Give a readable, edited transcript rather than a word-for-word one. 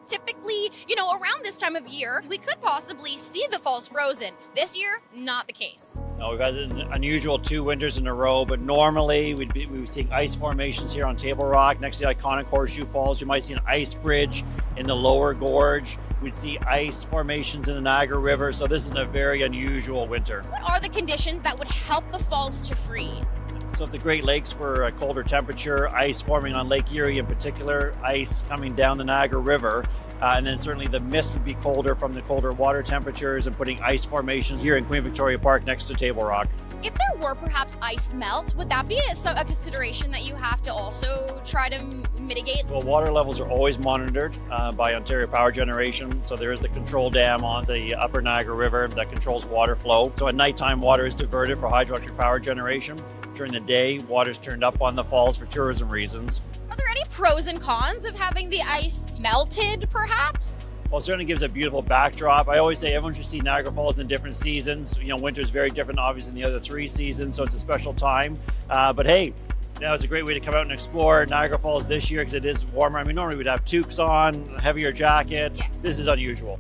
typically, around this time of year, we could possibly see the falls frozen. This year, not the case. No, we've had an unusual 2 winters in a row, but normally we would see ice formations here on Table Rock next to the iconic Horseshoe Falls. You might see an ice bridge in the lower gorge. We'd see ice formations in the Niagara River. So this is a very unusual winter. What are the conditions that would help the falls to freeze? So if the Great Lakes were a colder temperature, ice forming on Lake Erie in particular, ice coming down the Niagara River, and then certainly the mist would be colder from the colder water temperatures and putting ice formations here in Queen Victoria Park next to Table Rock. If there were perhaps ice melt, would that be a consideration that you have to also try to mitigate? Well, water levels are always monitored by Ontario Power Generation. So there is the control dam on the upper Niagara River that controls water flow. So at nighttime, water is diverted for hydroelectric power generation. During the day, water is turned up on the falls for tourism reasons. Are there any pros and cons of having the ice melted, perhaps? Well, it certainly gives a beautiful backdrop. I always say everyone should see Niagara Falls in different seasons. Winter is very different, obviously, than the other 3 seasons, so it's a special time. But hey, now it's a great way to come out and explore Niagara Falls this year because it is warmer. I mean, normally we'd have toques on, a heavier jacket. Yes. This is unusual.